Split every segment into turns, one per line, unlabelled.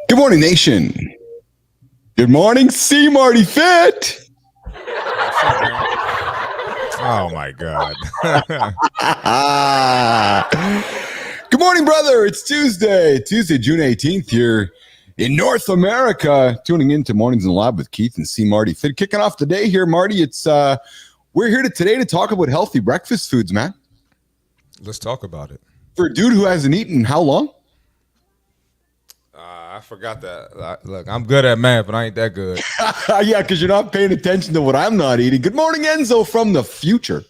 Good morning, nation. Good morning, C Marty Fit.
Oh my God.
Good morning, brother. It's Tuesday, June 18th here in North America. Tuning into Mornings in the Lab with Keith and C Marty Fit. Kicking off the day here, Marty. It's we're here today to talk about healthy breakfast foods, man.
Let's talk about it.
For a dude who hasn't eaten in how long?
I forgot that. Look, I'm good at math, but I ain't that good.
Yeah, because you're not paying attention to what I'm not eating. Good morning, Enzo from the future.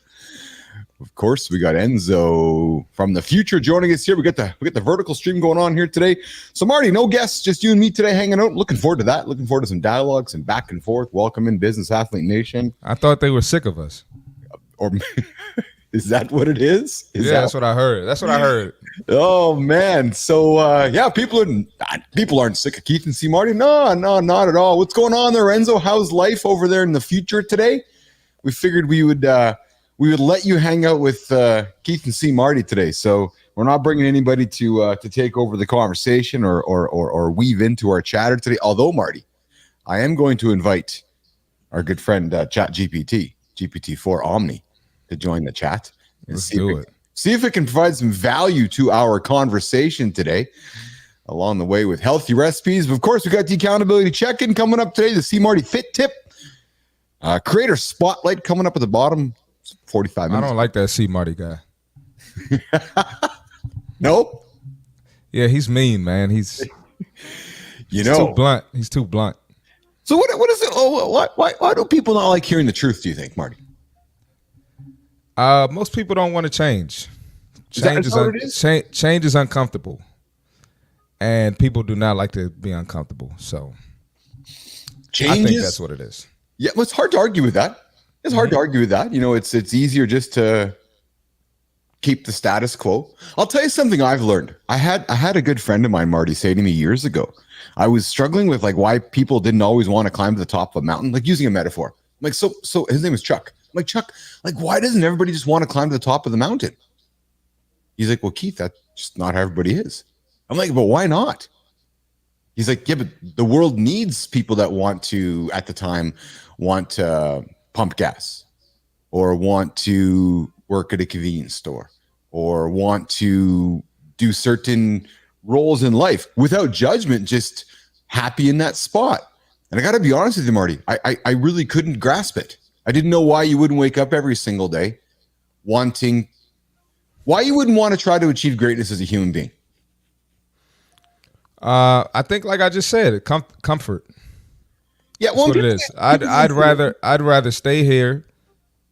Of course, we got Enzo from the future joining us here. We got the vertical stream going on here today. So, Marty, no guests, just you and me today hanging out. Looking forward to that. Looking forward to some dialogue, some back and forth. Welcome in, Business Athlete Nation.
I thought they were sick of us.
Or is that what it is?
That's what I heard.
Oh man! So yeah, people aren't sick of Keith and C Marty. No, not at all. What's going on there, Enzo? How's life over there in the future today? We figured we would let you hang out with Keith and C Marty today. So we're not bringing anybody to take over the conversation or weave into our chatter today. Although, Marty, I am going to invite our good friend GPT-4 Omni to join the chat and see if it can provide some value to our conversation today along the way with healthy recipes. But of course, we got the accountability check-in coming up today, the C Marty Fit tip, creator spotlight coming up at the bottom, 45 minutes.
I don't like that C Marty guy.
No?
Yeah, he's mean, man. He's too blunt. He's too blunt.
So what is it? Oh, why do people not like hearing the truth, do you think, Marty?
Most people don't want to change. Change is uncomfortable, and people do not like to be uncomfortable. So, I think that's what it is.
Yeah, well, it's hard to argue with that. It's hard to argue with that. You know, it's easier just to keep the status quo. I'll tell you something I've learned. I had a good friend of mine, Marty, say to me years ago. I was struggling with like why people didn't always want to climb to the top of a mountain, like using a metaphor. I'm like, so his name is Chuck. I'm like, Chuck, like, why doesn't everybody just want to climb to the top of the mountain? He's like, well, Keith, that's just not how everybody is. I'm like, but why not? He's like, yeah, but the world needs people that want to pump gas or want to work at a convenience store or want to do certain roles in life without judgment, just happy in that spot. And I got to be honest with you, Marty, I really couldn't grasp it. I didn't know why you wouldn't wake up every single day why you wouldn't want to try to achieve greatness as a human being.
I think, like I just said, comfort.
Yeah, well,
that's what it is. I'd rather stay here.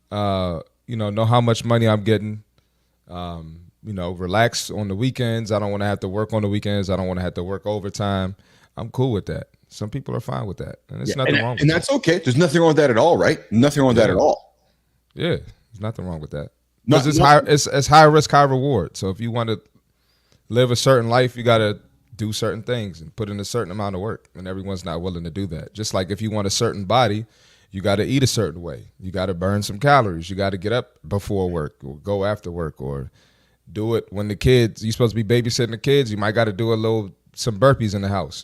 Know how much money I'm getting. Relax on the weekends. I don't want to have to work on the weekends. I don't want to have to work overtime. I'm cool with that. Some people are fine with that, and there's nothing wrong with that.
And that's okay. There's nothing wrong with that at all, right? Nothing wrong with that at all.
Yeah, there's nothing wrong with that. Because it's high risk, high reward. So if you want to live a certain life, you got to do certain things and put in a certain amount of work, and everyone's not willing to do that. Just like if you want a certain body, you got to eat a certain way. You got to burn some calories. You got to get up before work or go after work or do it when you're supposed to be babysitting the kids. You might got to do some burpees in the house.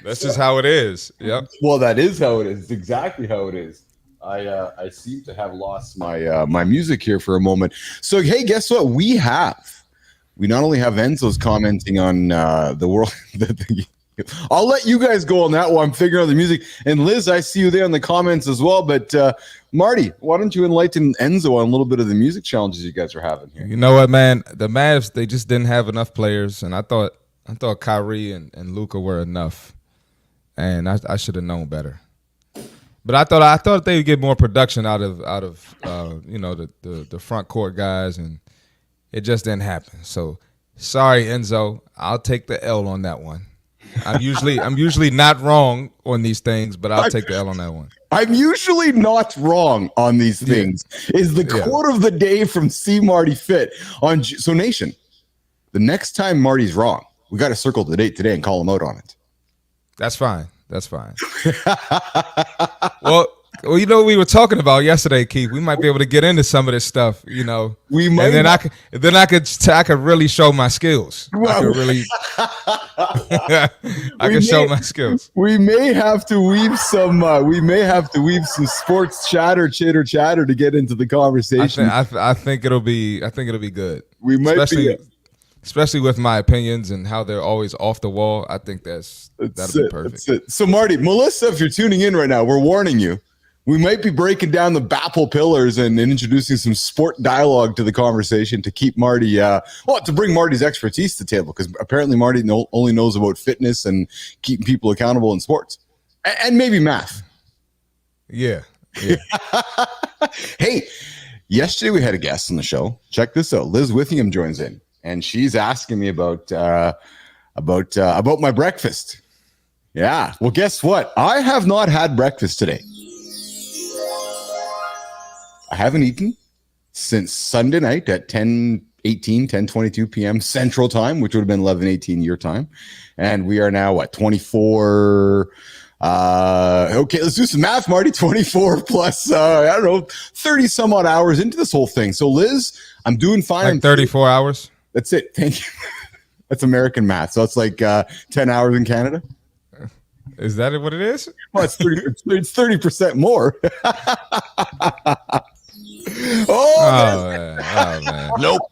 That's just how it is. Yep.
Well, that is how it is. It's exactly how it is. I seem to have lost my music here for a moment. So, hey, guess what? We not only have Enzo's commenting on the world. I'll let you guys go on that while I'm figuring out the music. And Liz, I see you there in the comments as well. But Marty, why don't you enlighten Enzo on a little bit of the music challenges you guys are having here?
You know what, man? The Mavs, they just didn't have enough players, and I thought Kyrie and Luka were enough, and I should have known better. But I thought they would get more production out of the front court guys, and it just didn't happen. So sorry, Enzo. I'll take the L on that one. I'm usually not wrong on these things, but I'll take the L on that one.
I'm usually not wrong on these things. Is the quote of the day from C Marty Fit on So Nation. The next time Marty's wrong, we got to circle the date today and call him out on it.
That's fine. Well, Well, you know what we were talking about yesterday, Keith. We might be able to get into some of this stuff, you know.
We might.
And then I could really show my skills. I could really show my skills.
We may have to weave some sports chitter chatter to get into the conversation.
I think it'll be good.
We might
especially with my opinions and how they're always off the wall. I think that'll be perfect.
That's it. So Marty, Melissa, if you're tuning in right now, we're warning you. We might be breaking down the BAPL pillars and introducing some sport dialogue to the conversation to keep Marty, to bring Marty's expertise to the table, because apparently Marty only knows about fitness and keeping people accountable in sports and maybe math.
Yeah.
Hey, yesterday we had a guest on the show. Check this out. Liz Withingham joins in, and she's asking me about my breakfast. Yeah. Well, guess what? I have not had breakfast today. I haven't eaten since Sunday night at 10:22 p.m. Central Time, which would have been 11:18 your time. And we are now, 24? Okay, let's do some math, Marty. 24 plus, 30 some odd hours into this whole thing. So, Liz, I'm doing fine.
Like 34 hours?
That's it. Thank you. That's American math. So it's like 10 hours in Canada.
Is that what it is?
Well, it's 30% more.
Man.
Nope.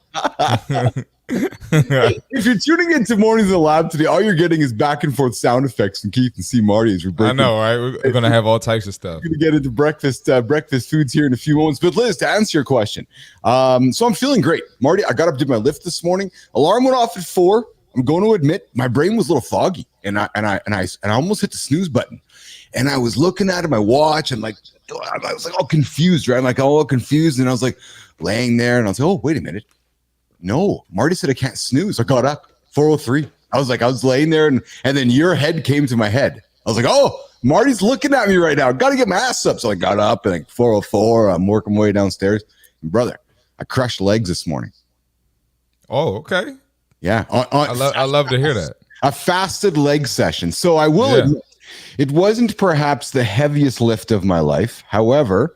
If you're tuning into Mornings in the Lab today, all you're getting is back and forth sound effects from Keith and C Marty as we break.
I know, right? We're going to have all types of stuff.
We're going to get into breakfast foods here in a few moments. But Liz, to answer your question, so I'm feeling great. Marty, I got up, did my lift this morning. Alarm went off at 4. I'm going to admit my brain was a little foggy, and I almost hit the snooze button. And I was looking at my watch, and I was like all confused, right? I'm like all confused, and I was like laying there, and I was like, oh, wait a minute. No, Marty said I can't snooze. I got up, 4:03. I was laying there, and then your head came to my head. I was like, oh, Marty's looking at me right now. Got to get my ass up. So I got up, and 4:04, I'm working my way downstairs. And brother, I crushed legs this morning.
Oh, okay.
Yeah.
I love to hear that.
A fasted leg session. So I will admit, it wasn't perhaps the heaviest lift of my life. However,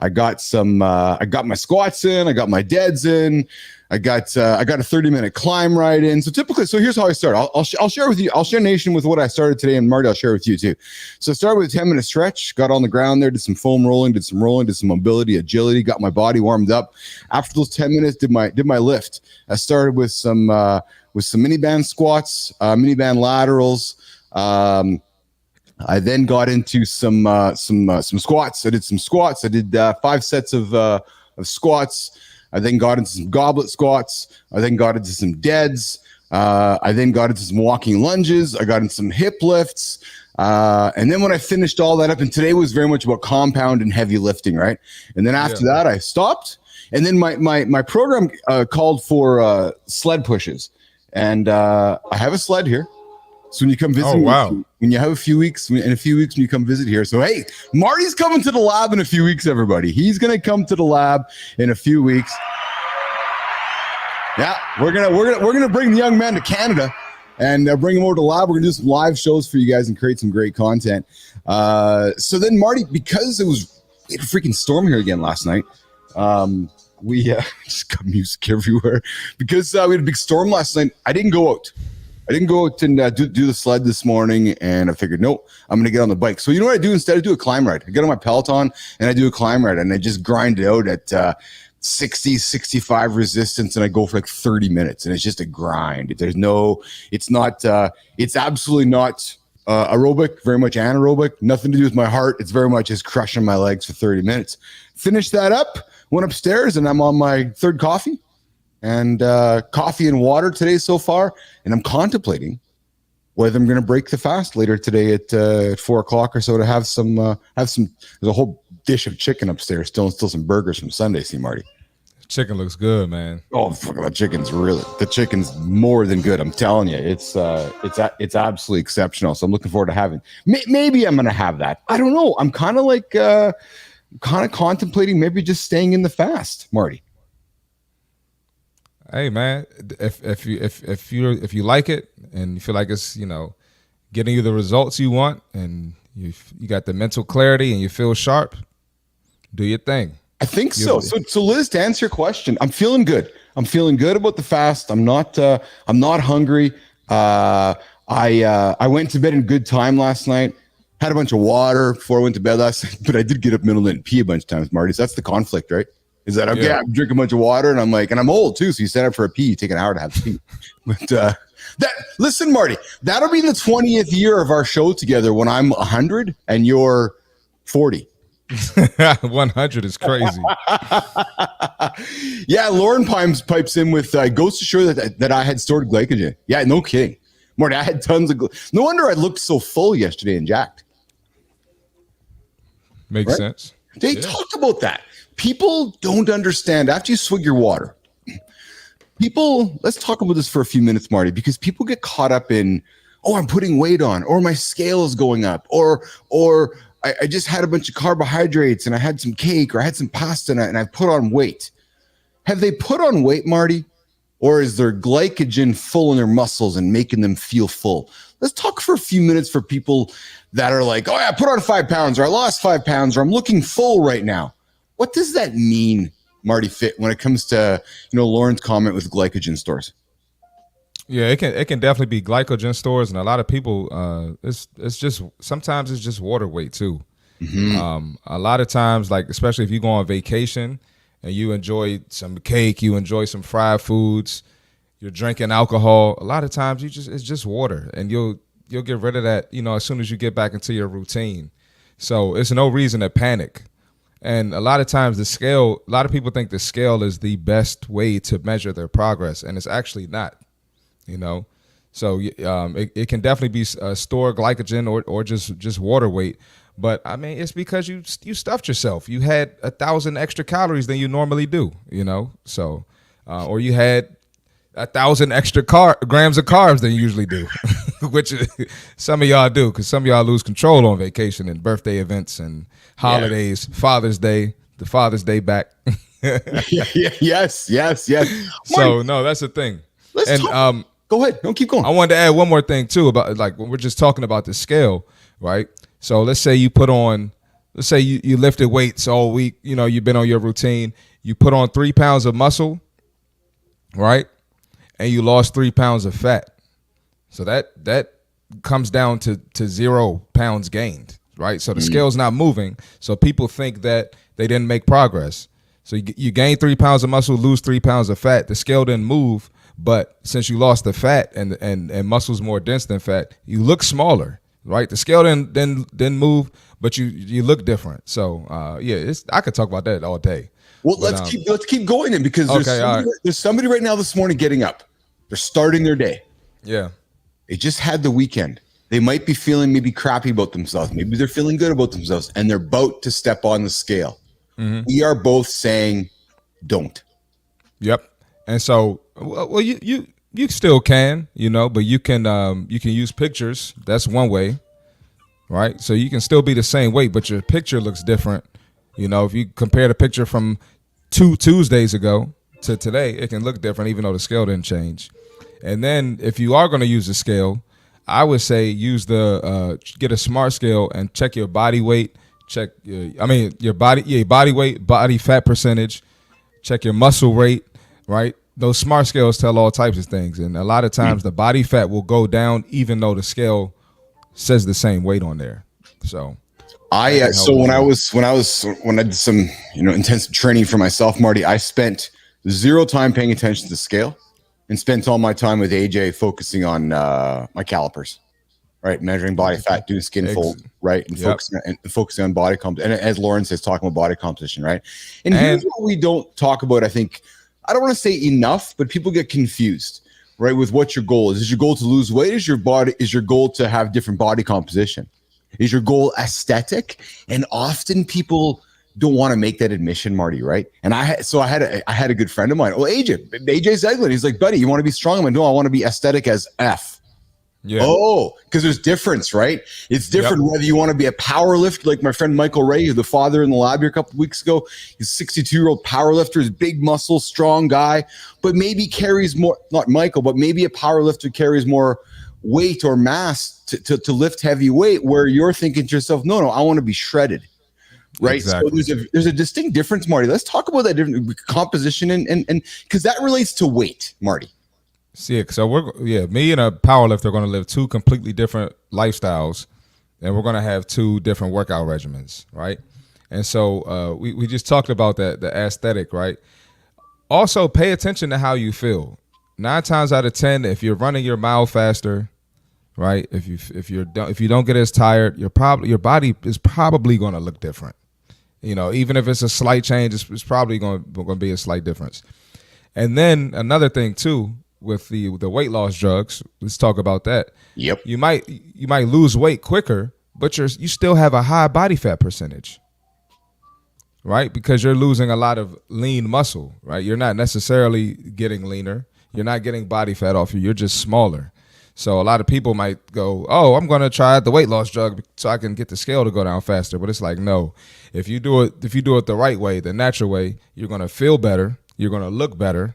I got my squats in, I got my deads in, I got a 30-minute climb ride in. So here's how I start. I'll share with you. I'll share Nation with what I started today, and Marty, I'll share with you too. So I started with a 10-minute stretch, got on the ground there, did some foam rolling, did some mobility, agility, got my body warmed up. After those 10 minutes, did my lift. I started with some mini band squats, mini band laterals. I then got into some squats. I did some squats. I did 5 sets of squats. I then got into some goblet squats. I then got into some deads. I then got into some walking lunges. I got into some hip lifts. And then when I finished all that up, and today was very much about compound and heavy lifting, right? And then after that, I stopped. And then my program called for sled pushes. And I have a sled here. So when you come visit, when you have a few weeks, when you come visit here. So, hey, Marty's coming to the lab in a few weeks, everybody. He's going to come to the lab in a few weeks. Yeah, we're going to bring the young man to Canada and bring him over to the lab. We're going to do some live shows for you guys and create some great content. So then Marty, because we had a freaking storm here again last night. We just got music everywhere because we had a big storm last night. I didn't go out and do the sled this morning, and I figured, nope, I'm going to get on the bike. So you know what I do instead? I do a climb ride. I get on my Peloton, and I do a climb ride, and I just grind it out at 60, 65 resistance, and I go for like 30 minutes, and it's just a grind. It's absolutely not aerobic, very much anaerobic, nothing to do with my heart. It's very much just crushing my legs for 30 minutes. Finished that up, went upstairs, and I'm on my 3rd coffee. And coffee and water today so far, and I'm contemplating whether I'm going to break the fast later today at 4:00 or so to have some. There's a whole dish of chicken upstairs, still some burgers from Sunday. See, Marty,
chicken looks good, man.
Oh, fuck, the chicken's more than good. I'm telling you, it's absolutely exceptional. So I'm looking forward to having. Maybe I'm going to have that. I don't know. I'm kind of contemplating maybe just staying in the fast, Marty.
Hey man, if you like it and you feel like it's getting you the results you want and You got the mental clarity and you feel sharp, do your thing.
I think so. So Liz, to answer your question, I'm feeling good. I'm feeling good about the fast. I'm not hungry. I went to bed in good time last night. Had a bunch of water before I went to bed last night, but I did get up middle of the night and pee a bunch of times, Marty. So that's the conflict, right? Is that okay? Yeah. I'm drinking a bunch of water and I'm like, and I'm old too. So you stand up for a pee, you take an hour to have a pee. But listen, Marty, that'll be the 20th year of our show together when I'm 100 and you're 40.
100 is crazy.
Yeah, Lauren pipes in with goes to show that I had stored glycogen. Yeah, no kidding. Marty, I had tons of no wonder I looked so full yesterday and jacked.
Makes sense.
They talked about that. People don't understand. After you swig your water, let's talk about this for a few minutes, Marty, because people get caught up in, oh, I'm putting weight on, or my scale is going up, or I just had a bunch of carbohydrates and I had some cake or I had some pasta and I put on weight. Have they put on weight, Marty? Or is their glycogen full in their muscles and making them feel full? Let's talk for a few minutes for people that are like, oh, yeah, I put on 5 pounds or I lost 5 pounds or I'm looking full right now. What does that mean, Marty Fit, when it comes to, Lauren's comment with glycogen stores?
Yeah, it can definitely be glycogen stores, and a lot of people, it's just sometimes it's just water weight too. Mm-hmm. A lot of times, like especially if you go on vacation and you enjoy some cake, you enjoy some fried foods, you're drinking alcohol. A lot of times it's just water, and you'll get rid of that, as soon as you get back into your routine. So it's no reason to panic. And a lot of times a lot of people think the scale is the best way to measure their progress, and it's actually not. So it can definitely be stored glycogen or just water weight. But I mean, it's because you stuffed yourself. You had 1,000 extra calories than you normally do, so or you had 1,000 extra grams of carbs than you usually do, which some of y'all do, because some of y'all lose control on vacation and birthday events and holidays, Father's Day, the Father's Day back.
Yes.
So no, that's the thing.
Let's talk. Go ahead. Don't keep going.
I wanted to add one more thing too about, like, when we're just talking about the scale, right? So let's say you you lifted weights all week, you've been on your routine, you put on 3 pounds of muscle, right? And you lost 3 pounds of fat. So that comes down to 0 pounds gained, right? So the scale's not moving. So people think that they didn't make progress. So you gain 3 pounds of muscle, lose 3 pounds of fat. The scale didn't move. But since you lost the fat and muscle's more dense than fat, you look smaller, right? The scale didn't move, but you look different. So I could talk about that all day.
Well, let's keep going then, because there's somebody right now this morning getting up. They're starting their day.
Yeah.
They just had the weekend. They might be feeling maybe crappy about themselves. Maybe they're feeling good about themselves, and they're about to step on the scale. Mm-hmm. We are both saying, don't.
Yep. And so, well, you still can, but you can use pictures. That's one way, right? So you can still be the same weight, but your picture looks different. If you compare the picture from 2 Tuesdays ago to today, it can look different, even though the scale didn't change. And then if you are going to use the scale, I would say use get a smart scale and check your body weight, your body weight, body fat percentage, check your muscle rate. Right? Those smart scales tell all types of things. And a lot of times the body fat will go down even though the scale says the same weight on there. So when I did some, intensive training for myself, Marty, I spent 0 time paying attention to the scale and spent all my time with AJ focusing on my calipers, right? Measuring body fat, doing skin fold, right? And focusing on body composition. And as Lauren says, talking about body composition, right? And here's what we don't talk about, I think. I don't want to say enough, but people get confused, right? With what your goal is. Is your goal to lose weight? Is your goal to have different body composition? Is your goal aesthetic? And often people don't want to make that admission, Marty, right? And I had a good friend of mine. Well, AJ Zeglin, he's like, buddy, you want to be strong? I'm like, no, I want to be aesthetic as F. Yeah.
Oh, because there's difference, right? It's different whether you want to be a power lifter, like my friend Michael Ray, the father in the lab here a couple of weeks ago. He's a 62-year-old power lifter, he's big muscle, strong guy, but maybe carries more, not Michael, but maybe a power lifter carries more weight or mass to lift heavy weight, where you're thinking to yourself, no, I want to be shredded. Right.
Exactly.
So there's a distinct difference, Marty. Let's talk about that different composition and because that relates to weight, Marty.
See, so me and a powerlifter are going to live two completely different lifestyles, and we're going to have two different workout regimens, right? And so we just talked about that, the aesthetic, right? Also, pay attention to how you feel. 9 times out of 10, if you're running your mile faster, right? If you don't get as tired, your body is probably going to look different. You know, even if it's a slight change, it's probably going to be a slight difference. And then another thing too, with the weight loss drugs, let's talk about that.
Yep.
You might lose weight quicker, but you still have a high body fat percentage, right? Because you're losing a lot of lean muscle, right? You're not necessarily getting leaner. You're not getting body fat off you. You're just smaller. So a lot of people might go, oh, I'm going to try the weight loss drug so I can get the scale to go down faster. But it's like, no, if you do it the right way, the natural way, you're going to feel better. You're going to look better.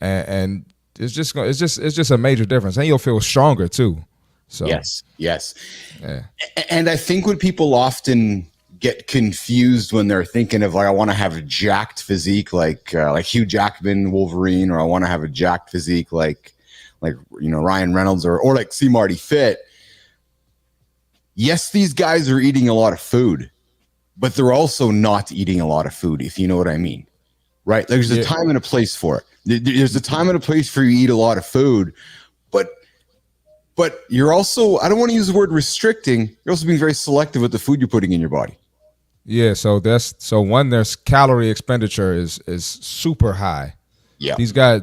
And it's just a major difference. And you'll feel stronger too. So
yes.
Yeah.
And I think when people often get confused when they're thinking of, like, I want to have a jacked physique like Hugh Jackman, Wolverine, or I want to have a jacked physique like Ryan Reynolds or like C Marty Fit. Yes, these guys are eating a lot of food, but they're also not eating a lot of food, if you know what I mean. Right? There's a time and a place for it. There's a time and a place for you to eat a lot of food, but you're also, I don't want to use the word restricting, you're also being very selective with the food you're putting in your body.
Yeah, so their calorie expenditure is super high.
Yeah.
These guys,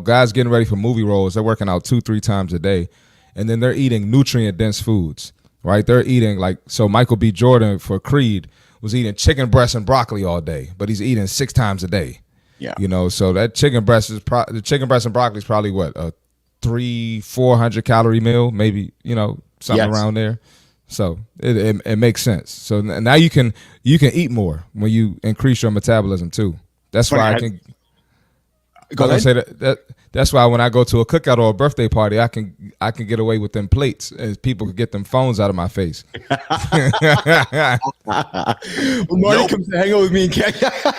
guys getting ready for movie roles, they're working out 2-3 times a day, and then they're eating nutrient-dense foods, right? They're eating so Michael B. Jordan for Creed was eating chicken breast and broccoli all day, but he's eating 6 times a day.
Yeah.
So that chicken breast and broccoli is probably what, a 300-400 calorie meal, maybe, something around there. So it makes sense. So now you can eat more when you increase your metabolism too. That's why that's why when I go to a cookout or a birthday party, I can get away with them plates, and people can get them phones out of my face.
When Marty comes to hang out with me in Canada,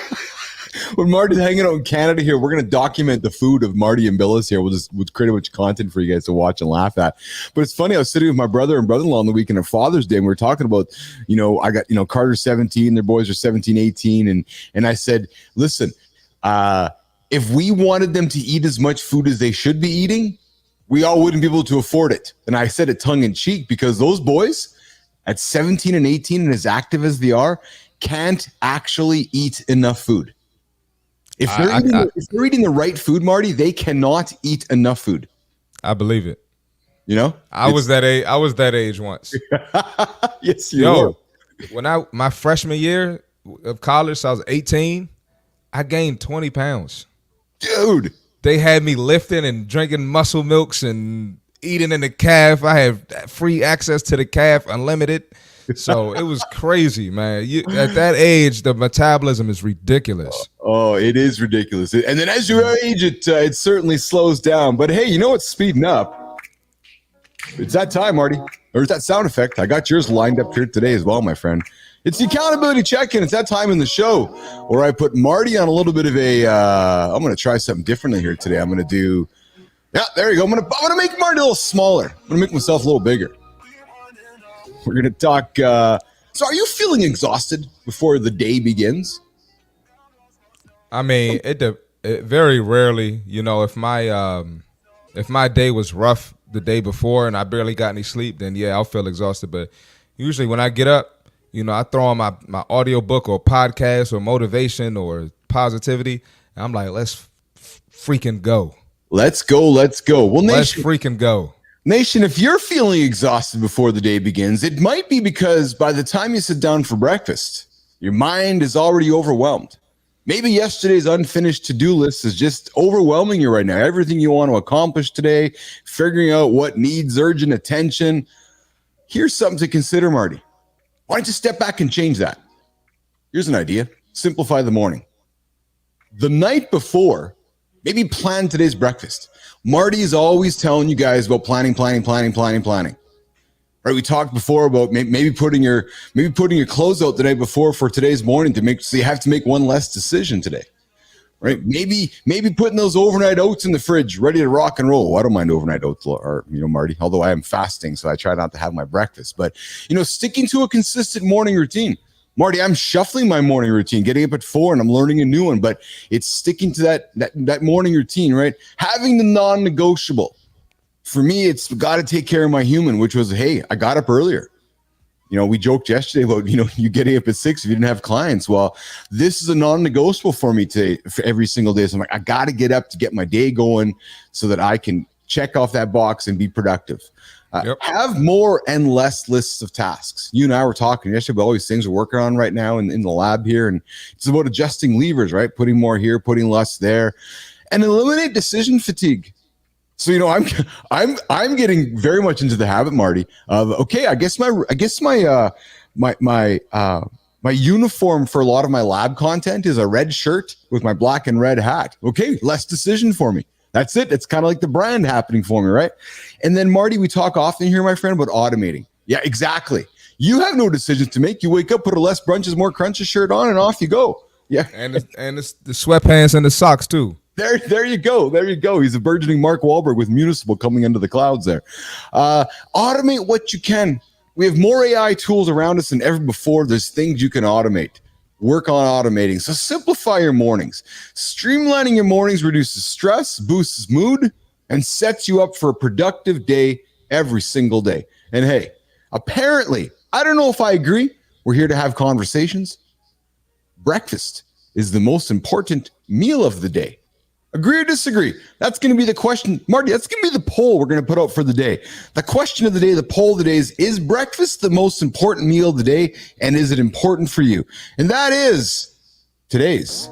when Marty's hanging out in Canada here, we're going to document the food of Marty and Bilous here. We'll create a bunch of content for you guys to watch and laugh at. But it's funny, I was sitting with my brother and brother-in-law on the weekend of Father's Day, and we were talking about, I got, Carter's 17, their boys are 17, 18. And I said, listen, if we wanted them to eat as much food as they should be eating, we all wouldn't be able to afford it. And I said it tongue in cheek, because those boys at 17 and 18 and as active as they are can't actually eat enough food. If they're eating the right food, Marty, they cannot eat enough food.
I believe it.
I
was that age once.
Yes, you were.
When my freshman year of college, so I was 18, I gained 20 pounds.
Dude.
They had me lifting and drinking muscle milks and eating in the calf. I had free access to the calf, unlimited. So it was crazy, man. At that age, the metabolism is ridiculous.
Oh, it is ridiculous. And then as you age, it certainly slows down. But hey, you know what's speeding up? It's that time, Marty. Or it's that sound effect. I got yours lined up here today as well, my friend. It's the accountability check-in. It's that time in the show where I put Marty on a little bit of I'm going to try something differently here today. I'm going to do, there you go. I'm going to make Marty a little smaller. I'm going to make myself a little bigger. We're going to talk. So are you feeling exhausted before the day begins?
I mean, it very rarely, if my day was rough the day before and I barely got any sleep, then yeah, I'll feel exhausted. But usually when I get up, I throw on my audio book or podcast or motivation or positivity, and I'm like, let's freaking go.
Let's go. Well, Nation,
let's freaking go.
Nation, if you're feeling exhausted before the day begins, it might be because by the time you sit down for breakfast, your mind is already overwhelmed. Maybe yesterday's unfinished to-do list is just overwhelming you right now. Everything you want to accomplish today, figuring out what needs urgent attention. Here's something to consider, Marty. Why don't you step back and change that? Here's an idea. Simplify the morning. The night before, maybe plan today's breakfast. Marty is always telling you guys about planning. Right? We talked before about maybe putting your clothes out the night before for today's morning so you have to make one less decision today. Right? Maybe putting those overnight oats in the fridge, ready to rock and roll. I don't mind overnight oats, or Marty, although I am fasting, so I try not to have my breakfast. But sticking to a consistent morning routine. Marty, I'm shuffling my morning routine, getting up at 4 and I'm learning a new one, but it's sticking to that morning routine, right? Having the non-negotiable. For me, it's got to take care of my human, which was, hey, I got up earlier. We joked yesterday about, you getting up at 6 if you didn't have clients. Well, this is a non-negotiable for me today, for every single day. So I'm like, I got to get up to get my day going so that I can check off that box and be productive. Have more and less lists of tasks. You and I were talking yesterday about all these things we're working on right now in the lab here. And it's about adjusting levers, right? Putting more here, putting less there, and eliminate decision fatigue. So I'm getting very much into the habit, Marty, of okay, I guess my uniform for a lot of my lab content is a red shirt with my black and red hat. Okay, less decision for me. That's it. It's kind of like the brand happening for me, right? And then Marty, we talk often here, my friend, about automating. Yeah, exactly. You have no decisions to make. You wake up, put a less brunches, more crunches shirt on, and off you go. Yeah,
and it's the sweatpants and the socks too.
There you go. There you go. He's a burgeoning Mark Wahlberg with Municipal coming into the clouds there. Automate what you can. We have more AI tools around us than ever before. There's things you can automate. Work on automating. So simplify your mornings. Streamlining your mornings reduces stress, boosts mood, and sets you up for a productive day every single day. And hey, apparently, I don't know if I agree. We're here to have conversations. Breakfast is the most important meal of the day. Agree or disagree? That's going to be the question. Marty, that's going to be the poll we're going to put out for the day. The question of the day, the poll of the day is breakfast the most important meal of the day? And is it important for you? And that is today's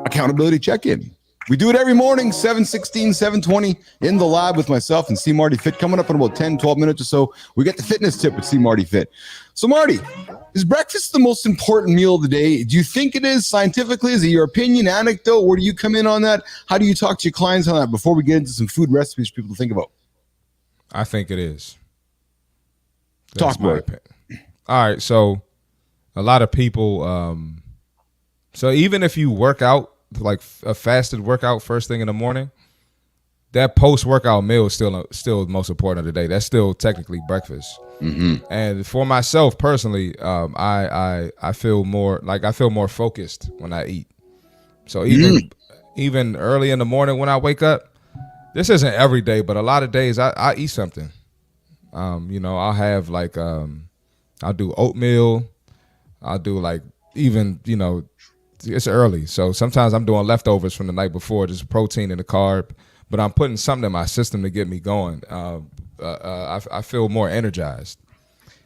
accountability check-in. We do it every morning, 7:16, 7:20 in the lab with myself and C Marty Fit. Coming up in about 10, 12 minutes or so, we get the fitness tip with C Marty Fit. So Marty, is breakfast the most important meal of the day? Do you think it is scientifically? Is it your opinion, anecdote? Where do you come in on that? How do you talk to your clients on that before we get into some food recipes for people to think about?
I think it is.
Talk about it.
All right, so a lot of people, so even if you work out, like a fasted workout first thing in the morning, that post-workout meal is still the most important of the day. That's still technically breakfast. Mm-hmm. And for myself personally, I feel more focused when I eat. So even early in the morning when I wake up, this isn't every day, but a lot of days I eat something. I'll have I'll do oatmeal. I'll do it's early, so sometimes I'm doing leftovers from the night before, just protein and a carb, but I'm putting something in my system to get me going. I feel more energized.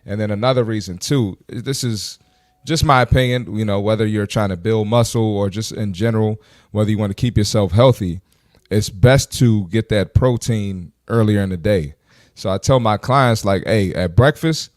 And then another reason too, this is just my opinion, whether you're trying to build muscle or just in general, whether you want to keep yourself healthy, it's best to get that protein earlier in the day. So I tell my clients, hey, at breakfast,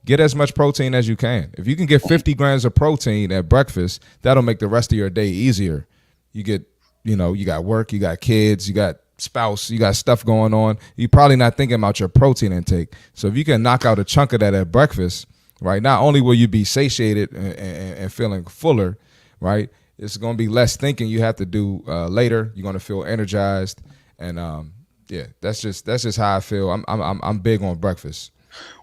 get as much protein as you can. If you can get 50 grams of protein at breakfast, that'll make the rest of your day easier. You get, you got work, you got kids, you got spouse, you got stuff going on. You're probably not thinking about your protein intake. So if you can knock out a chunk of that at breakfast, right, not only will you be satiated and feeling fuller, right, it's going to be less thinking you have to do later. You're going to feel energized. And that's just how I feel. I'm big on breakfast.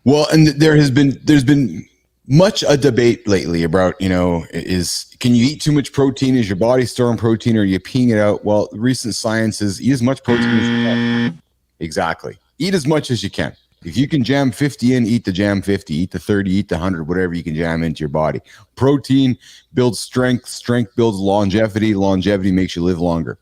Well, and there's been much a debate lately about, can you eat too much protein? Is your body storing protein or are you peeing it out? Well, recent science is eat as much protein as you can. Exactly. Eat as much as you can. If you can jam 50 in, eat the jam 50, eat the 30, eat the 100, whatever you can jam into your body. Protein builds strength. Strength builds longevity. Longevity makes you live longer.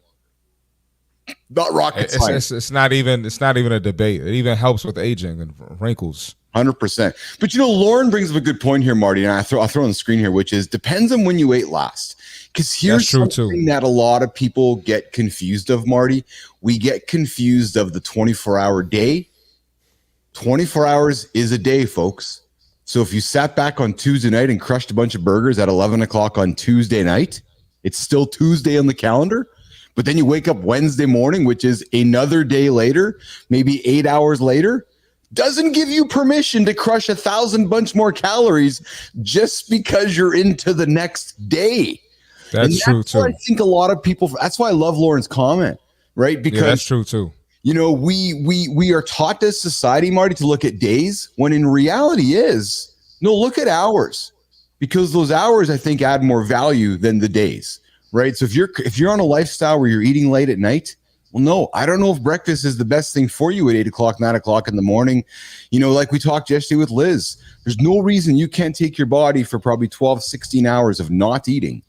Not rocket science.
It's not even a debate. It even helps with aging and wrinkles.
100%. But Lauren brings up a good point here, Marty, and I'll throw on the screen here, which is depends on when you ate last. Because here's something that a lot of people get confused of, Marty. We get confused of the 24-hour day. 24 hours is a day, folks. So if you sat back on Tuesday night and crushed a bunch of burgers at 11 o'clock on Tuesday night, it's still Tuesday on the calendar. But then you wake up Wednesday morning, which is another day later, maybe 8 hours later, doesn't give you permission to crush 1,000 bunch more calories just because you're into the next day.
That's true too.
I think a lot of people, that's why I love Lauren's comment, right? Because
that's true too.
We are taught as society, Marty, to look at days when in reality look at hours, because those hours I think add more value than the days, right? So if you're on a lifestyle where you're eating late at night, well, no, I don't know if breakfast is the best thing for you at 8 o'clock, 9 o'clock in the morning. Like we talked yesterday with Liz, there's no reason you can't take your body for probably 12, 16 hours of not eating,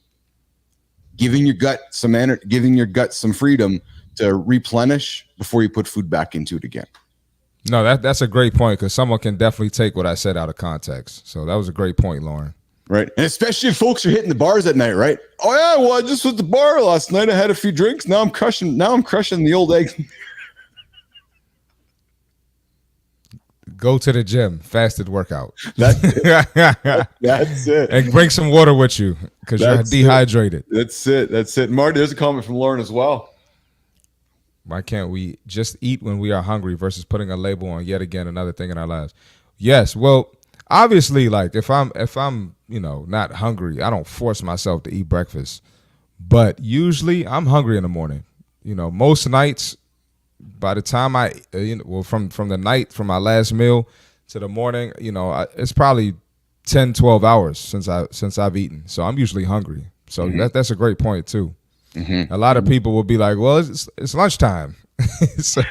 giving your gut some energy, giving your gut some freedom to replenish before you put food back into it again.
No, that's a great point, because someone can definitely take what I said out of context. So that was a great point, Lauren.
Right. And especially if folks are hitting the bars at night, right? Oh yeah, well, I just was at the bar last night. I had a few drinks. Now I'm crushing the old egg.
Go to the gym, fasted workout.
That's it. That's it.
And bring some water with you, because you're dehydrated.
That's it. Marty, there's a comment from Lauren as well.
Why can't we just eat when we are hungry versus putting a label on yet again another thing in our lives? Yes. Well, obviously, like if I'm not hungry, I don't force myself to eat breakfast. But usually I'm hungry in the morning. Most nights, by the time from the night, from my last meal to the morning, it's probably 10, 12 hours since I've eaten. So I'm usually hungry. So that's a great point too. Mm-hmm. A lot of people will be like, well, it's lunchtime. So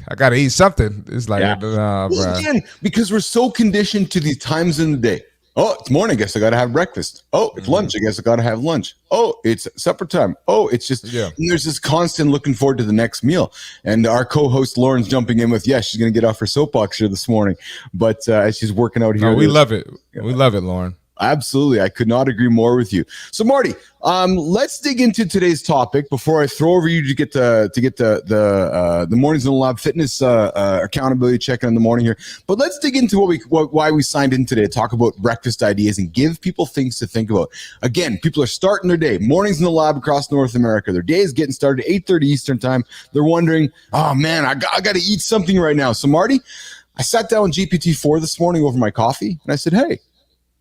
I got to eat something. It's like, nah, bro.
Again, because we're so conditioned to these times in the day. Oh, it's morning. I guess I got to have breakfast. Oh, it's lunch. I guess I got to have lunch. Oh, it's supper time. Oh, it's just, there's this constant looking forward to the next meal. And our co-host Lauren's jumping in with, she's going to get off her soapbox here this morning. But as she's working out here.
No, we love it. We love it, Lauren.
Absolutely. I could not agree more with you. So Marty, let's dig into today's topic before I throw over you to get the Mornings in the Lab fitness accountability check in the morning here. But let's dig into why we signed in today to talk about breakfast ideas and give people things to think about. Again, people are starting their day. Mornings in the Lab across North America. Their day is getting started at 8:30 Eastern time. They're wondering, oh man, I got to eat something right now. So Marty, I sat down with GPT-4 this morning over my coffee and I said, hey,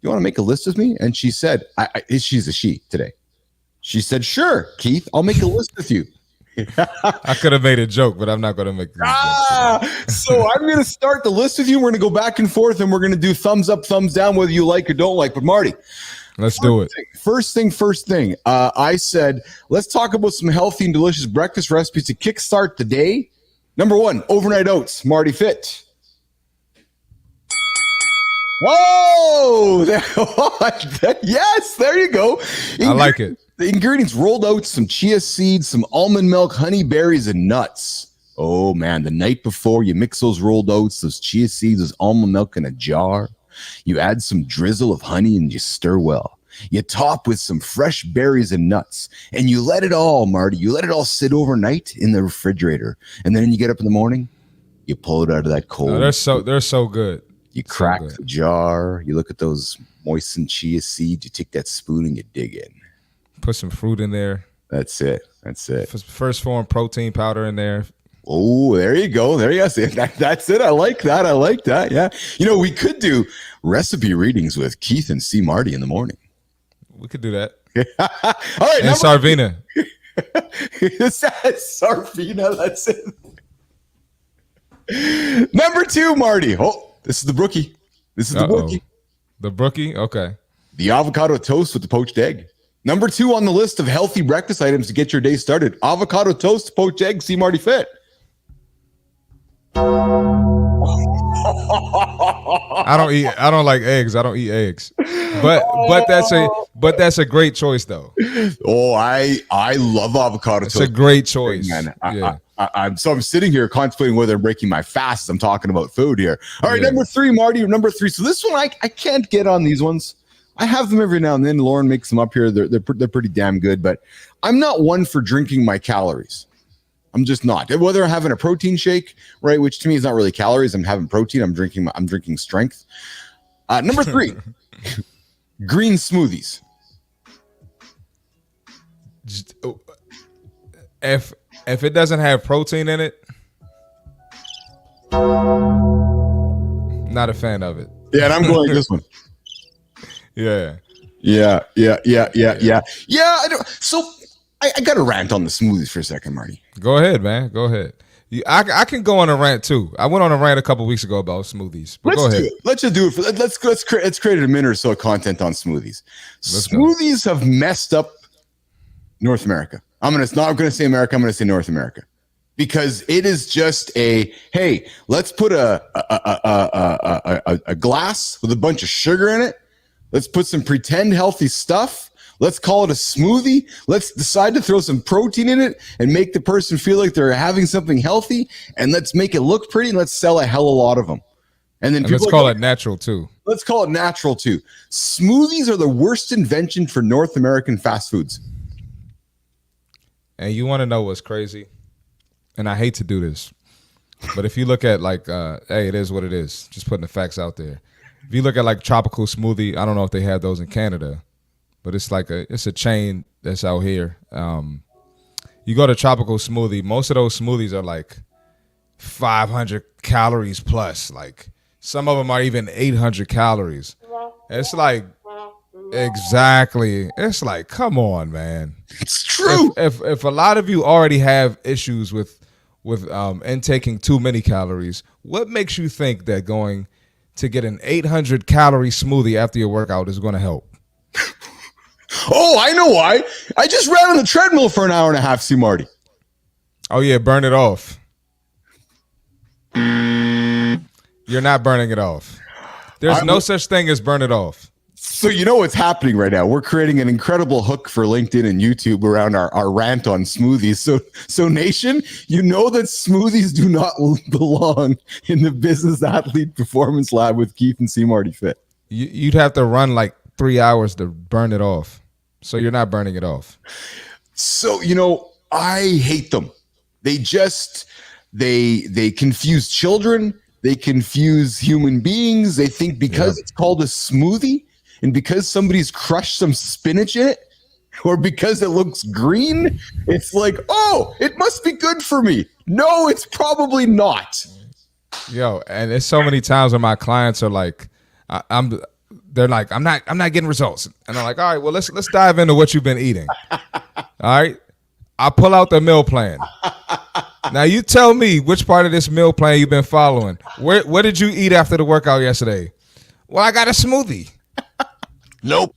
you want to make a list with me? And she said, she's a she today. She said, sure, Keith, I'll make a list with you.
I could have made a joke, but I'm not going to make
So I'm going to start the list with you. We're going to go back and forth, and we're going to do thumbs up, thumbs down, whether you like or don't like. But Marty,
let's do it.
First thing. I said, let's talk about some healthy and delicious breakfast recipes to kickstart the day. Number 1, overnight oats, Marty Fit. Whoa! Yes, there you go.
I like it.
The ingredients: rolled oats, some chia seeds, some almond milk, honey berries, and nuts. Oh man, the night before you mix those rolled oats, those chia seeds, those almond milk in a jar. You add some drizzle of honey and you stir well. You top with some fresh berries and nuts, and you let it all, Marty, sit overnight in the refrigerator. And then you get up in the morning, you pull it out of that cold.
No, they're so good.
You crack the jar, you look at those moistened chia seeds, you take that spoon and you dig in.
Put some fruit in there.
That's it.
First form protein powder in there.
Oh, there you go. There you go. That's it. I like that. Yeah. We could do recipe readings with Keith and C Marty in the morning.
We could do that.
All right.
And Sarvina.
Sarvina, that's it. Number 2, Marty. Oh. This is the brookie.
The brookie? Okay.
The avocado toast with the poached egg. Number 2 on the list of healthy breakfast items to get your day started. Avocado toast, poached egg, C Marty Fit.
I don't like eggs. I don't eat eggs. But that's a great choice though.
Oh, I love avocado toast.
It's a great choice.
Man,
yeah.
I'm sitting here contemplating whether I'm breaking my fast as I'm talking about food here. All right, number 3, Marty, number 3. So this one, I can't get on these ones. I have them every now and then. Lauren makes them up here. They're pretty damn good, but I'm not one for drinking my calories. I'm just not. Whether I'm having a protein shake, right, which to me is not really calories. I'm having protein. I'm drinking strength. Number 3, green smoothies.
If it doesn't have protein in it, not a fan of it.
Yeah, and I'm going like this one.
Yeah.
Yeah. I don't, so I got to rant on the smoothies for a second, Marty.
Go ahead, man. Go ahead. I can go on a rant too. I went on a rant a couple weeks ago about smoothies. But go ahead.
Let's just do it. Let's create a minute or so of content on smoothies. Smoothies have messed up North America. I'm not going to say America. I'm going to say North America, because it is just hey, let's put a glass with a bunch of sugar in it. Let's put some pretend healthy stuff. Let's call it a smoothie. Let's decide to throw some protein in it and make the person feel like they're having something healthy. And let's make it look pretty. And let's sell a hell of a lot of them. And then
let's call it natural too.
Let's call it natural too. Smoothies are the worst invention for North American fast foods.
And you want to know what's crazy? And I hate to do this, but if you look at hey, it is what it is. Just putting the facts out there. If you look at like tropical smoothie, I don't know if they have those in Canada, but it's a chain that's out here. You go to tropical smoothie, most of those smoothies are like 500 calories plus. Like some of them are even 800 calories. It's like, exactly. It's like, come on, man.
It's true.
If a lot of you already have issues with intaking too many calories, what makes you think that going to get an 800 calorie smoothie after your workout is going to help?
Oh, I know why. I just ran on the treadmill for an hour and a half, C Marty.
Oh yeah, burn it off. You're not burning it off. There's no such thing as burn it off.
So you know what's happening right now? We're creating an incredible hook for LinkedIn and YouTube around our rant on smoothies. So nation, you know that smoothies do not belong in the business athlete performance lab with Keith and C Marty Fit.
You'd have to run like 3 hours to burn it off. So you're not burning it off.
So, I hate them. They confuse children. They confuse human beings. They think because it's called a smoothie and because somebody's crushed some spinach in it, or because it looks green, it's like, oh, it must be good for me. No, it's probably not.
Yo, and there's so many times when my clients are like, they're like, I'm not getting results. And I'm like, all right, well, let's dive into what you've been eating. All right. I pull out the meal plan. Now you tell me which part of this meal plan you've been following. What did you eat after the workout yesterday? Well, I got a smoothie.
Nope.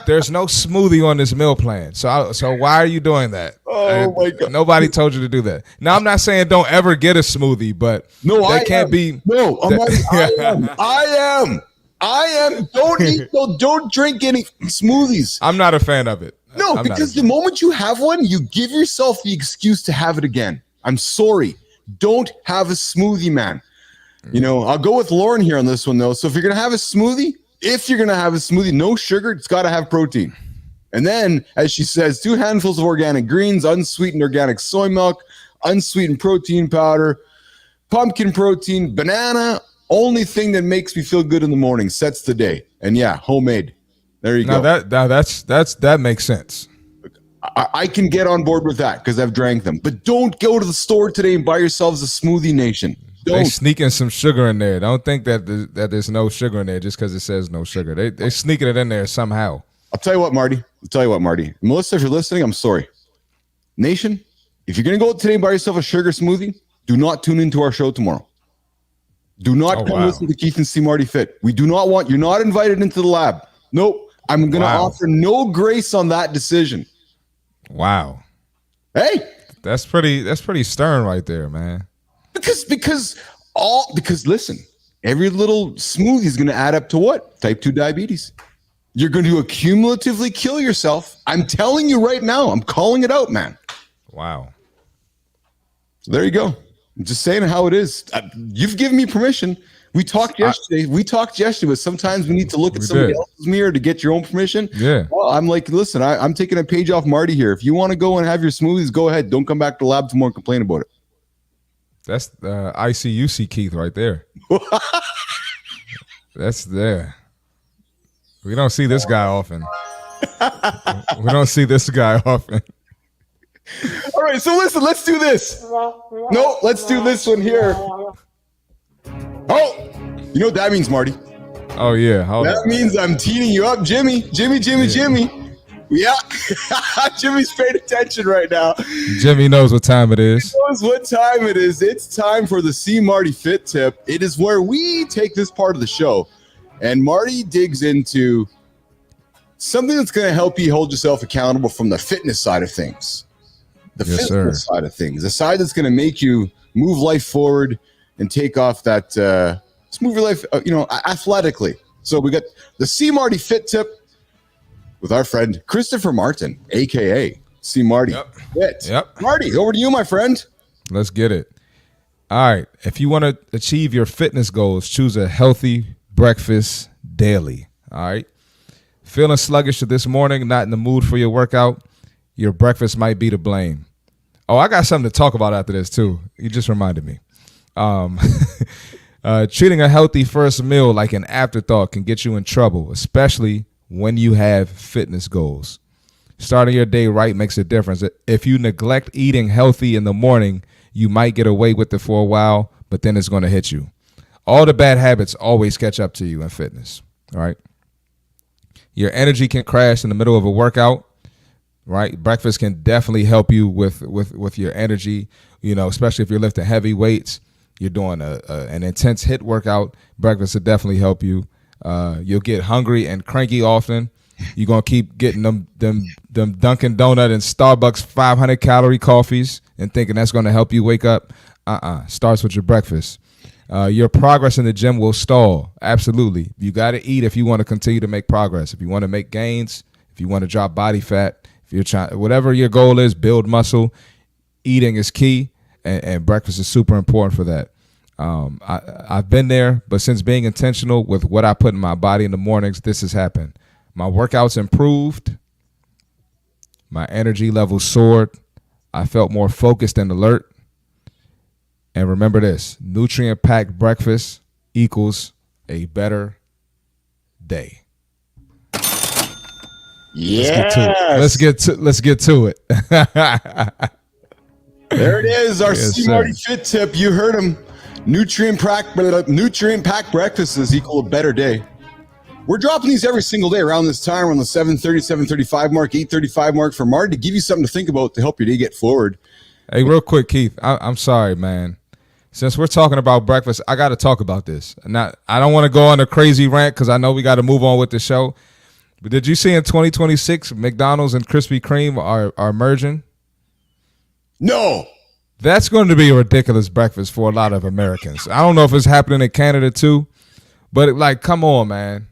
There's no smoothie on this meal plan. So why are you doing that?
Oh my God.
Nobody told you to do that. Now I'm not saying don't ever get a smoothie, but I am. Don't drink any smoothies. I'm not a fan of it.
No, because the moment you have one, you give yourself the excuse to have it again. I'm sorry. Don't have a smoothie, man. I'll go with Lauren here on this one, though. So if you're going to have a smoothie, no sugar, it's got to have protein. And then, as she says, 2 handfuls of organic greens, unsweetened organic soy milk, unsweetened protein powder, pumpkin protein, banana. Only thing that makes me feel good in the morning, sets the day. And yeah, homemade. There you go.
That makes sense.
I can get on board with that because I've drank them. But don't go to the store today and buy yourselves a smoothie nation.
They sneaking some sugar in there. Don't think that there's no sugar in there just because it says no sugar. They're sneaking it in there somehow.
I'll tell you what, Marty. Melissa, if you're listening, I'm sorry. Nation, if you're going to go out today and buy yourself a sugar smoothie, do not tune into our show tomorrow. Do not come listen to Keith and C Marty Fit. We do not want, you're not invited into the lab. Nope. I'm going to offer no grace on that decision.
Wow.
Hey.
That's pretty stern right there, man.
Because listen, every little smoothie is going to add up to what? Type 2 diabetes. You're going to accumulatively kill yourself. I'm telling you right now. I'm calling it out, man.
Wow.
there you go. I'm just saying how it is. You've given me permission. We talked yesterday. But sometimes we need to look at somebody else's mirror to get your own permission.
Yeah.
Well, I'm like, listen, I'm taking a page off Marty here. If you want to go and have your smoothies, go ahead. Don't come back to the lab tomorrow and complain about it.
That's ICUC Keith right there. That's there. We don't see this guy often.
All right, so listen, let's do this. No, let's do this one here. Oh, you know what that means, Marty?
Oh, yeah.
That means I'm teeing you up, Jimmy. Jimmy. Yeah, Jimmy's paying attention right now.
Jimmy knows what time it is.
He knows what time it is. It's time for the C Marty Fit Tip. It is where we take this part of the show, and Marty digs into something that's going to help you hold yourself accountable from the fitness side of things. The physical side of things, the side that's going to make you move life forward and take off that, move your life, athletically. So we got the C Marty Fit Tip with our friend Christopher Martin, aka C Marty Fit.
Yep.
Marty, over to you, my friend.
Let's get it. All right. If you want to achieve your fitness goals, choose a healthy breakfast daily. All right. Feeling sluggish this morning, not in the mood for your workout, your breakfast might be to blame. Oh, I got something to talk about after this, too. You just reminded me. Treating a healthy first meal like an afterthought can get you in trouble, especially when you have fitness goals. Starting your day right makes a difference. If you neglect eating healthy in the morning, you might get away with it for a while, but then it's going to hit you. All the bad habits always catch up to you in fitness, all right? Your energy can crash in the middle of a workout, right? Breakfast can definitely help you with your energy, especially if you're lifting heavy weights, you're doing an intense HIIT workout. Breakfast will definitely help you. You'll get hungry and cranky often. You're going to keep getting them Dunkin' Donut and Starbucks 500-calorie coffees and thinking that's going to help you wake up. Starts with your breakfast. Your progress in the gym will stall. Absolutely. You got to eat if you want to continue to make progress. If you want to make gains, if you want to drop body fat, if you're trying, whatever your goal is, build muscle, eating is key, and breakfast is super important for that. I've been there, but since being intentional with what I put in my body in the mornings, this has happened. My workouts improved. My energy levels soared. I felt more focused and alert. And remember this, nutrient-packed breakfast equals a better day.
Yes.
Let's get to it.
There it is, our C Marty Fit Tip. You heard him. Nutrient-packed breakfasts equal a better day. We're dropping these every single day around this time, around the 7:30, 7:35 mark, 8:35 mark for Marty to give you something to think about to help your day get forward.
Hey, real quick, Keith, I'm sorry, man. Since we're talking about breakfast, I got to talk about this. I don't want to go on a crazy rant because I know we got to move on with the show. But did you see in 2026, McDonald's and Krispy Kreme are merging?
No.
That's going to be a ridiculous breakfast for a lot of Americans. I don't know if it's happening in Canada too, but come on, man.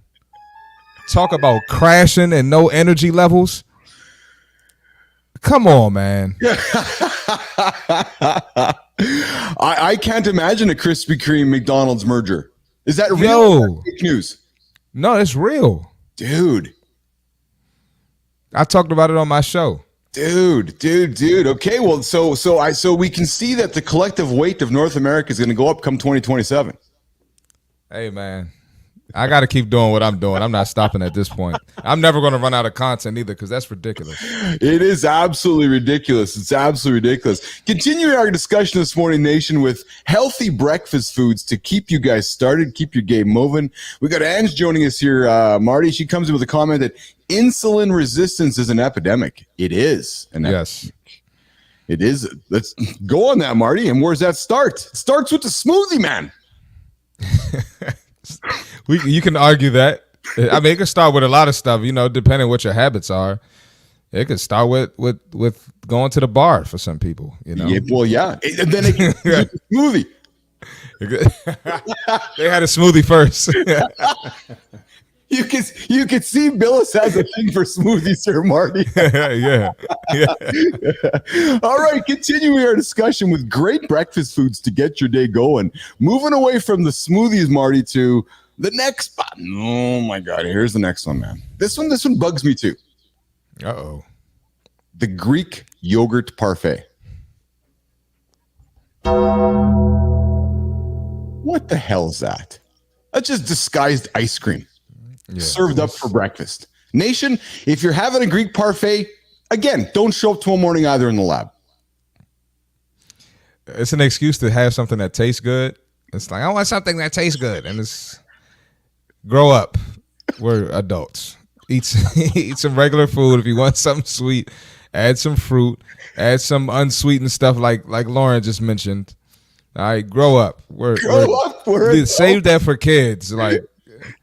Talk about crashing and no energy levels. Come on, man.
I can't imagine a Krispy Kreme McDonald's merger. Is that real? Or fake news?
No, it's real.
Dude.
I talked about it on my show.
Dude. Okay, well, so we can see that the collective weight of North America is going to go up come 2027.
Hey, man. I got to keep doing what I'm doing. I'm not stopping at this point. I'm never going to run out of content either because that's ridiculous.
It is absolutely ridiculous. It's absolutely ridiculous. Continuing our discussion this morning, Nation, with healthy breakfast foods to keep you guys started, keep your game moving. We got Ange joining us here, Marty. She comes in with a comment that insulin resistance is an epidemic. It is an epidemic. It is. Let's go on that, Marty. And where's that start? It starts with the smoothie, man.
You can argue that. I mean, it could start with a lot of stuff, depending on what your habits are. It could start with going to the bar for some people,
Yeah, well, yeah. And then it can be a smoothie.
They had a smoothie first.
You can see Bilous has a thing for smoothies here, Marty.
Yeah.
All right, continuing our discussion with great breakfast foods to get your day going. Moving away from the smoothies, Marty, to the next. Oh my God! Here's the next one, man. This one bugs me too.
Uh-oh.
The Greek yogurt parfait. What the hell is that? That's just disguised ice cream served up for breakfast. Nation, if you're having a Greek parfait, again, don't show up tomorrow morning either in the lab.
It's an excuse to have something that tastes good. It's like, I want something that tastes good. And it's grow up. We're adults. Eat some regular food. If you want something sweet, add some fruit, add some unsweetened stuff like Lauren just mentioned. All right, grow up. Save that for kids. Like,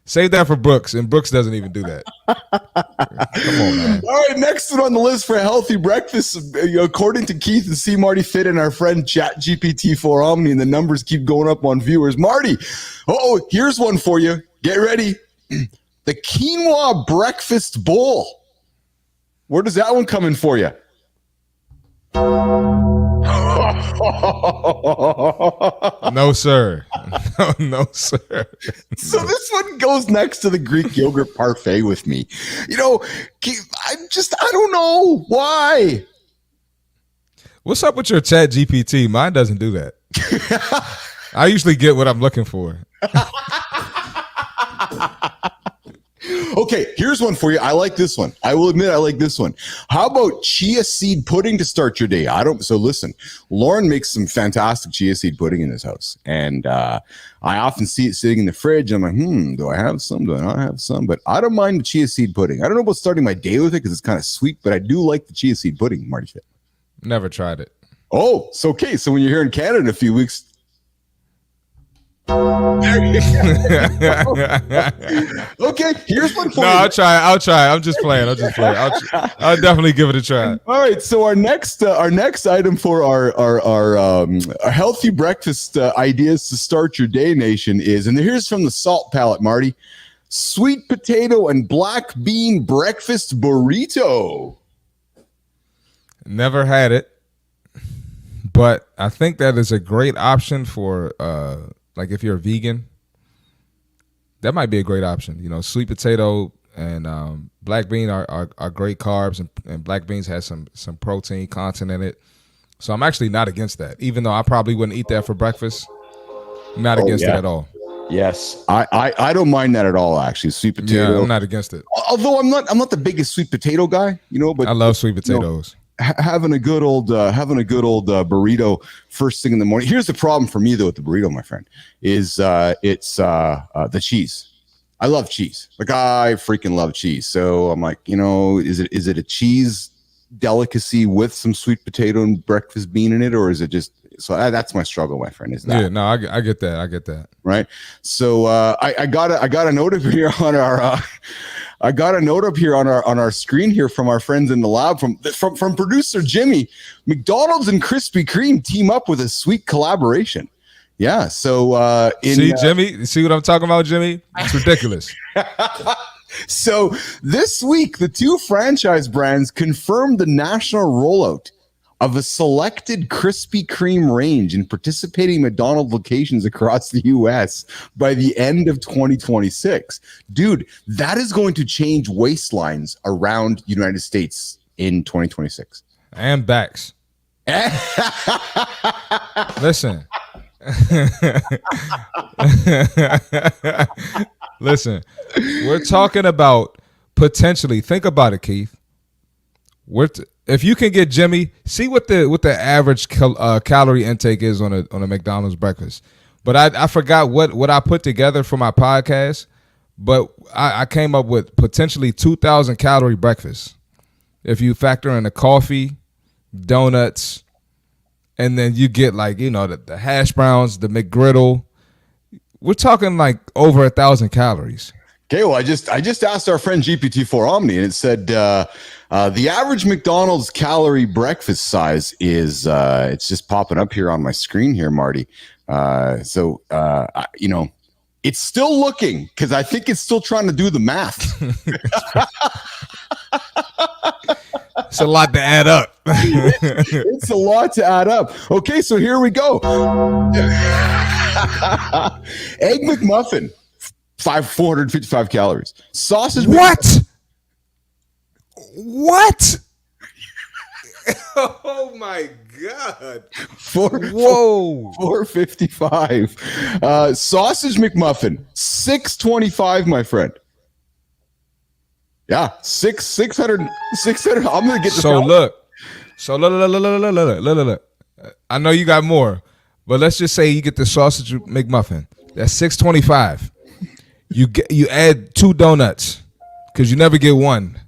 save that for Brooks, and Brooks doesn't even do that. Come on, man.
All right, next one on the list for healthy breakfast, according to Keith and C Marty Fit and our friend GPT-4 Omni, and the numbers keep going up on viewers. Marty, here's one for you. Get ready. The quinoa breakfast bowl. Where does that one come in for you?
No, sir. No, sir.
So this one goes next to the Greek yogurt parfait with me. I don't know why.
What's up with your Chat GPT? Mine doesn't do that. I usually get what I'm looking for.
Okay, here's one for you. I like this one. I will admit I like this one. How about chia seed pudding to start your day? So listen, Lauren makes some fantastic chia seed pudding in this house. And I often see it sitting in the fridge. I'm like, do I have some? Do I not have some? But I don't mind the chia seed pudding. I don't know about starting my day with it because it's kind of sweet, but I do like the chia seed pudding, Marty Fit.
Never tried it.
Oh, it's okay. So when you're here in Canada in a few weeks, okay, here's one for you.
I'll try. I'm just playing. I'll definitely give it a try.
All right, so our next item for our healthy breakfast ideas to start your day, nation, is, and here's from the Salt Palette, Marty, sweet potato and black bean breakfast burrito.
Never had it, but I think that is a great option for like if you're a vegan, that might be a great option. Sweet potato and black bean are great carbs, and black beans has some protein content in it. So I'm actually not against that, even though I probably wouldn't eat that for breakfast. I'm not against it at all.
Yes, I don't mind that at all. Actually, sweet potato.
Yeah, I'm not against it.
Although I'm not the biggest sweet potato guy, but
I love sweet potatoes.
Having a good old burrito first thing in the morning. Here's the problem for me though with the burrito, my friend, is it's the cheese. I love cheese. Like I freaking love cheese. So I'm like, is it a cheese delicacy with some sweet potato and breakfast bean in it, or is it just? So that's my struggle, my friend. Is that?
Yeah, no, I get that. I get that.
Right. So I got a note up here on our. I got a note up here on our screen here from our friends in the lab from producer Jimmy. McDonald's and Krispy Kreme team up with a sweet collaboration. Yeah. So
Jimmy, see what I'm talking about, Jimmy? It's ridiculous.
So this week, the two franchise brands confirmed the national rollout of a selected Krispy Kreme range in participating McDonald's locations across the U.S. by the end of 2026. Dude, that is going to change waistlines around the United States in 2026.
And backs. Listen. Listen, we're talking about potentially, think about it, Keith. If you can get Jimmy, see what the average calorie intake is on a McDonald's breakfast. But I forgot what I put together for my podcast. But I came up with potentially 2,000 calorie breakfast if you factor in the coffee, donuts, and then you get the hash browns, the McGriddle. We're talking like over 1,000 calories.
Okay, well, I just asked our friend GPT-4 Omni, and it said the average McDonald's calorie breakfast size is it's just popping up here on my screen here, Marty. It It's still looking because I think it's still trying to do the math.
It's a lot to add up.
It's a lot to add up. Okay, so here we go. Egg McMuffin, 455 calories. Sausage.
What? What? Oh my God.
455. Sausage McMuffin, 625, my friend. Yeah, 600. I'm gonna get the
So look. Look. I know you got more, but let's just say you get the sausage McMuffin. That's $6.25. You add 2 donuts because you never get one.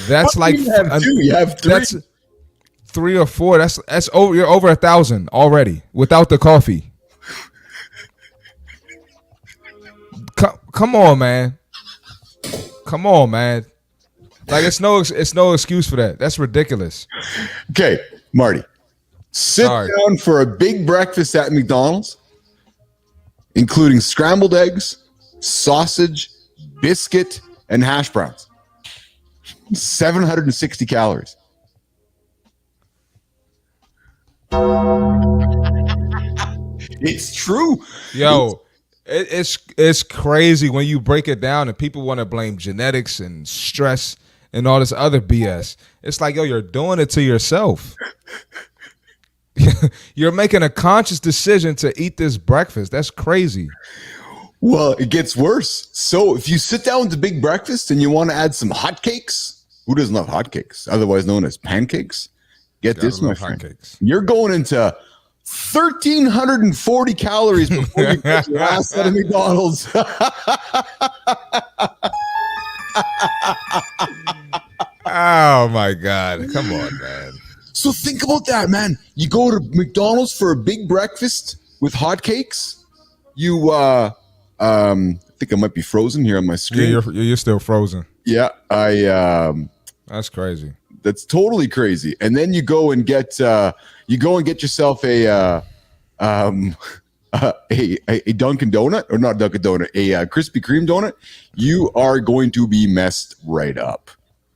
That's like
you have 2. You have 3.
That's 3 or 4. That's over. You're over 1,000 already without the coffee. Come on, man. Come on, man. Like it's no excuse for that. That's ridiculous.
Okay, Marty. Sit down for a big breakfast at McDonald's, including scrambled eggs, sausage, biscuit, and hash browns. 760 calories. It's true.
Yo, it's crazy when you break it down and people want to blame genetics and stress and all this other BS. It's like, yo, you're doing it to yourself. You're making a conscious decision to eat this breakfast. That's crazy.
Well, it gets worse. So if you sit down with the big breakfast and you want to add some hotcakes, who doesn't love hotcakes, otherwise known as pancakes? Get this, my friend. Hotcakes. You're going into 1,340 calories before you get your last set of McDonald's.
Oh my God. Come on, man.
So think about that, man. You go to McDonald's for a big breakfast with hotcakes. You I think I might be frozen here on my screen.
Yeah, you're still frozen.
Yeah,
that's crazy.
That's totally crazy. And then you go and get yourself a Dunkin' Donut, or not Dunkin' Donut, a Krispy Kreme donut. You are going to be messed right up.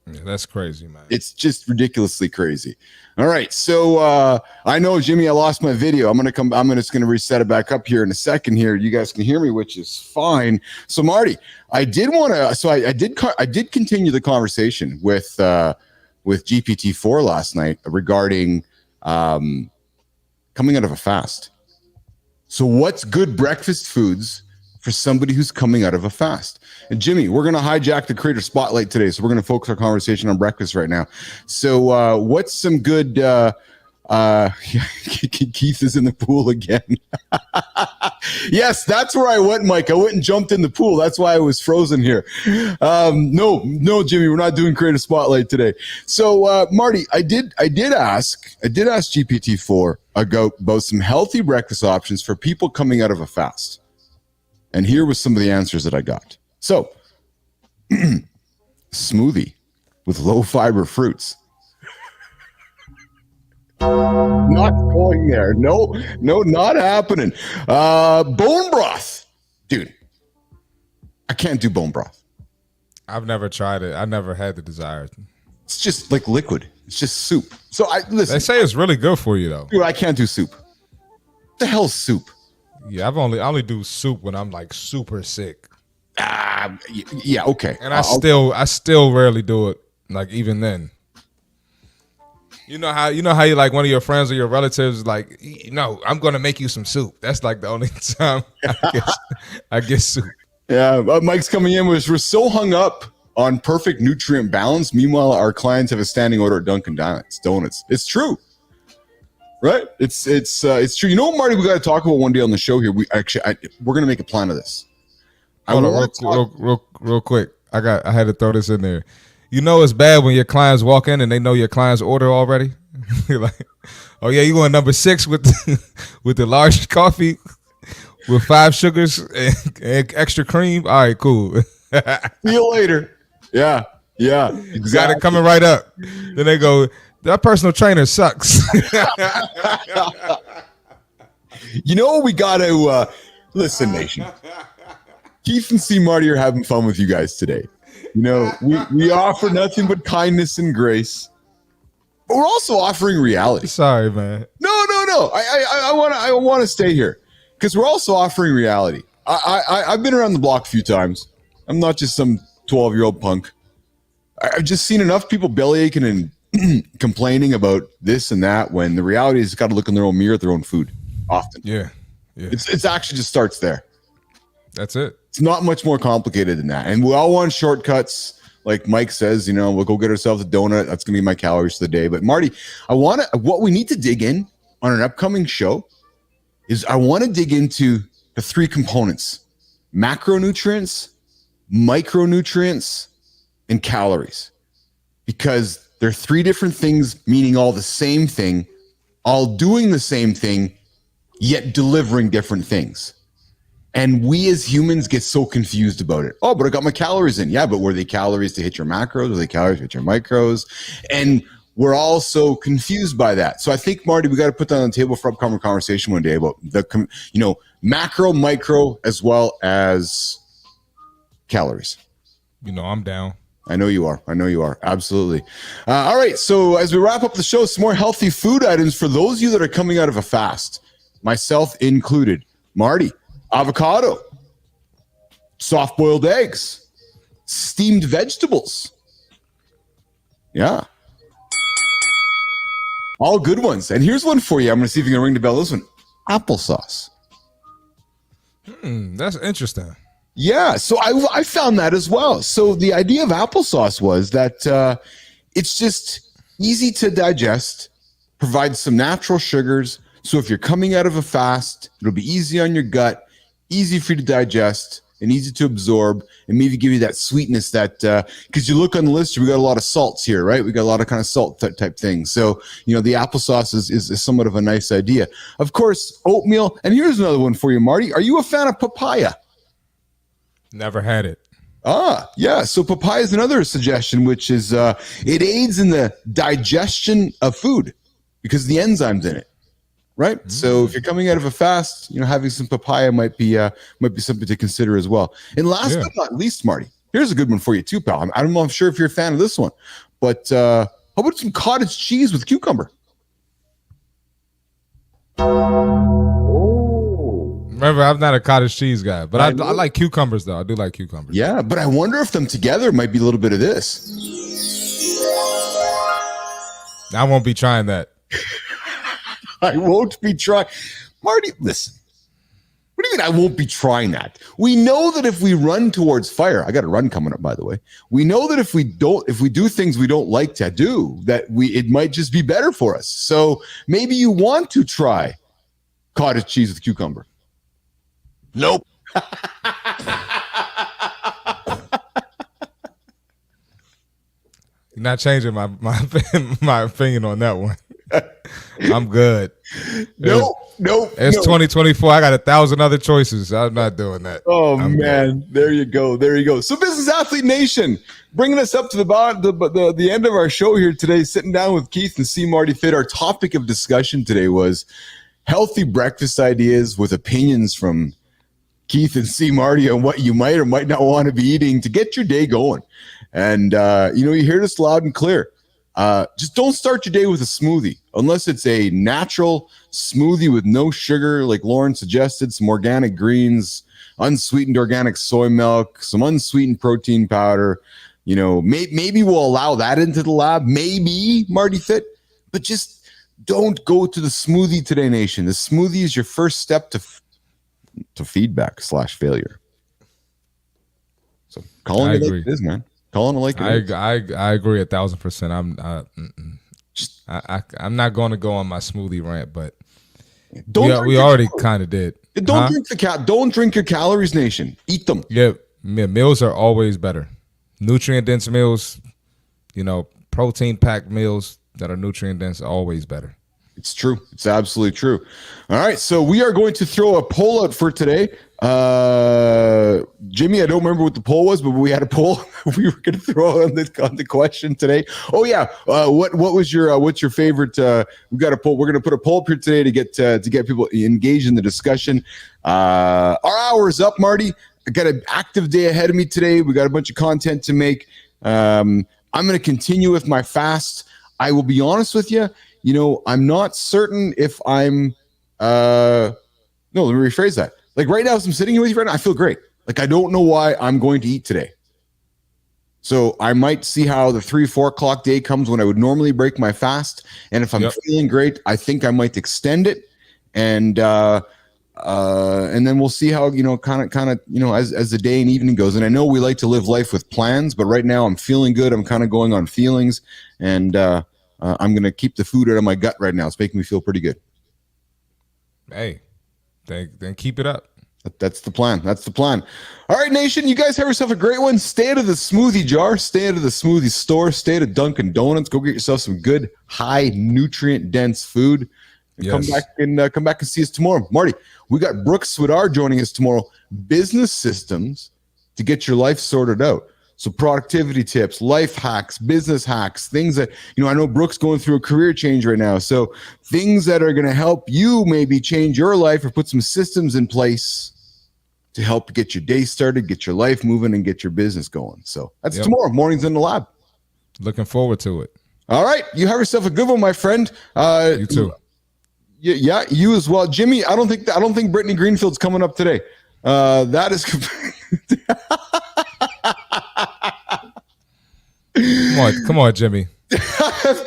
Yeah, that's crazy, man.
It's just ridiculously crazy. All right, so I know, Jimmy, I lost my video. I'm just gonna reset it back up here in a second. Here, you guys can hear me, which is fine. So, Marty, I did continue the conversation with GPT-4 last night regarding coming out of a fast. So, what's good breakfast foods for somebody who's coming out of a fast? And Jimmy, we're going to hijack the creator spotlight today. So we're going to focus our conversation on breakfast right now. So what's some good, Keith is in the pool again. Yes, that's where I went, Mike. I went and jumped in the pool. That's why I was frozen here. No, Jimmy, we're not doing creator spotlight today. So Marty, I did ask GPT-4 about some healthy breakfast options for people coming out of a fast. And here was some of the answers that I got. So, smoothie with low fiber fruits. Not going there. No, not happening. Bone broth. Dude, I can't do bone broth.
I've never tried it. I never had the desire.
It's just like liquid. It's just soup. So listen.
They say it's really good for you though.
Dude, I can't do soup. What the hell's soup?
Yeah, I only do soup when I'm like super sick.
Yeah, okay.
And I still rarely do it. Like even then. You know how you like one of your friends or your relatives like, I'm gonna make you some soup. That's like the only time I get soup.
Yeah, Mike's coming in. We're so hung up on perfect nutrient balance. Meanwhile, our clients have a standing order at Dunkin' Donuts. It's true. Right? It's true. You know what, Marty, we got to talk about one day on the show here. We're going to make a plan of this.
Hold on, real quick. I had to throw this in there. You know it's bad when your clients walk in and they know your client's order already. You're like, oh yeah, you going number 6 with the large coffee with 5 sugars and extra cream. All right, cool.
See you later. Yeah, exactly.
Got it coming right up. Then they go, that personal trainer sucks.
You know, we got to Listen, nation. Keith and C Marty are having fun with you guys today. You know, we offer nothing but kindness and grace. But we're also offering reality.
Sorry, man.
No. I want to stay here because we're also offering reality. I've been around the block a few times. I'm not just some 12-year-old punk. I've just seen enough people belly aching and complaining about this and that when the reality is got to look in their own mirror at their own food often.
Yeah.
It's actually just starts there.
That's it.
It's not much more complicated than that. And we all want shortcuts. Like Mike says, you know, we'll go get ourselves a donut. That's going to be my calories for the day. But Marty, what we need to dig in on an upcoming show is I want to dig into the three components: macronutrients, micronutrients, and calories. Because they're three different things, meaning all the same thing, all doing the same thing, yet delivering different things. And we as humans get so confused about it. Oh, but I got my calories in. Yeah, but were they calories to hit your macros? Were they calories to hit your micros? And we're all so confused by that. So I think, Marty, we got to put that on the table for upcoming conversation one day about the, macro, micro, as well as calories.
You know, I'm down.
I know you are. Absolutely. All right. So as we wrap up the show, some more healthy food items for those of you that are coming out of a fast, myself included. Marty, avocado, soft-boiled eggs, steamed vegetables. Yeah. All good ones. And here's one for you. I'm going to see if you can ring the bell. This one, applesauce.
That's interesting.
Yeah, so I found that as well. So the idea of applesauce was that it's just easy to digest, provides some natural sugars. So if you're coming out of a fast, it'll be easy on your gut, easy for you to digest, and easy to absorb, and maybe give you that sweetness that, because you look on the list, we got a lot of salts here, right? We got a lot of kind of salt type things. So, you know, the applesauce is somewhat of a nice idea. Of course, oatmeal. And here's another one for you, Marty. Are you a fan of papaya?
Never had it.
Yeah. So papaya is another suggestion, which is it aids in the digestion of food because of the enzymes in it, right? So if you're coming out of a fast, you know, having some papaya might be something to consider as well. And last but not least, Marty, here's a good one for you too, pal. I'm sure if you're a fan of this one, but how about some cottage cheese with cucumber?
Remember, I'm not a cottage cheese guy, but I like cucumbers, though. I do like cucumbers.
Yeah, but I wonder if them together might be a little bit of this.
I won't be trying that.
I won't be trying. Marty, listen. What do you mean I won't be trying that? We know that if we run towards fire, I got a run coming up, by the way. We know that if we do things we don't like to do, it might just be better for us. So maybe you want to try cottage cheese with cucumber. Nope.
Not changing my my opinion on that one. I'm good.
Nope.
It's 2024. I got 1,000 other choices. I'm not doing that.
Oh,
I'm
man.
good.
There you go. So Business Athlete Nation, bringing us up to the end of our show here today, sitting down with Keith and C Marty Fit. Our topic of discussion today was healthy breakfast ideas with opinions from Keith and C Marty on what you might or might not want to be eating to get your day going. And, you hear this loud and clear. Just don't start your day with a smoothie unless it's a natural smoothie with no sugar, like Lauren suggested, some organic greens, unsweetened organic soy milk, some unsweetened protein powder. You know, maybe we'll allow that into the lab. Maybe, Marty Fit, but just don't go to the smoothie today, nation. The smoothie is your first step to feedback/failure. So calling it like it is, man. Calling it like it is.
I agree 1,000%. I'm not going to go on my smoothie rant, but we already kind of did.
Don't drink your calories, nation. Eat them.
Yeah, meals are always better. Nutrient dense meals, protein packed meals that are nutrient dense are always better.
It's true. It's absolutely true. All right. So we are going to throw a poll out for today. Jimmy, I don't remember what the poll was, but we had a poll we were going to throw on the question today. Oh yeah. What was your what's your favorite? We got a poll. We're going to put a poll up here today to get people engaged in the discussion. Our hour's up, Marty. I got an active day ahead of me today. We got a bunch of content to make. I'm going to continue with my fast. I will be honest with you. You know, I'm not certain if I'm, no, let me rephrase that. Like right now, as I'm sitting here with you right now, I feel great. Like I don't know why I'm going to eat today. So I might see how the 3-4 o'clock day comes when I would normally break my fast. And if I'm feeling great, I think I might extend it. And then we'll see how, you know, kind of, you know, as the day and evening goes. And I know we like to live life with plans, but right now I'm feeling good. I'm kind of going on feelings, and I'm going to keep the food out of my gut right now. It's making me feel pretty good.
Hey, then keep it up.
That's the plan. That's the plan. All right, nation, you guys have yourself a great one. Stay out of the smoothie jar. Stay out of the smoothie store. Stay out of Dunkin' Donuts. Go get yourself some good, high nutrient dense food. And come back and see us tomorrow. Marty, we got Brooks Swidar joining us tomorrow. Business systems to get your life sorted out. So productivity tips, life hacks, business hacks, things that, you know, I know Brooke's going through a career change right now. So things that are going to help you maybe change your life or put some systems in place to help get your day started, get your life moving, and get your business going. So that's tomorrow. Mornings in the lab.
Looking forward to it.
All right. You have yourself a good one, my friend.
You too.
Yeah, you as well. Jimmy, I don't think Brittany Greenfield's coming up today. That is
Come on, Jimmy.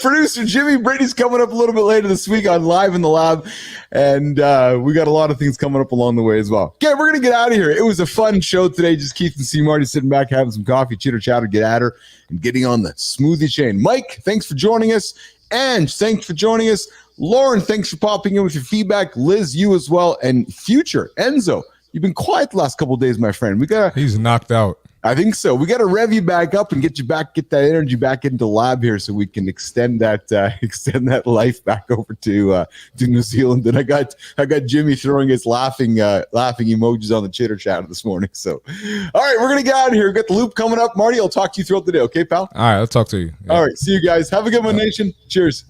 Producer Jimmy, Brittany's coming up a little bit later this week on Live in the Lab, and we got a lot of things coming up along the way as well. Okay, we're gonna get out of here. It was a fun show today. Just Keith and C Marty sitting back, having some coffee, chitter chatter, get at her, and getting on the smoothie chain. Mike, thanks for joining us. Ange, thanks for joining us. Lauren, thanks for popping in with your feedback. Liz, you as well. And Future, Enzo, you've been quiet the last couple of days, my friend.
He's knocked out.
I think so. We got to rev you back up and get that energy back into the lab here, so we can extend that life back over to New Zealand. And I got Jimmy throwing his laughing emojis on the chitter chatter this morning. So, all right, we're gonna get out of here. We got the loop coming up. Marty, I'll talk to you throughout the day. Okay, pal?
All right, I'll talk to you.
All right, see you guys. Have a good one, nation. Cheers.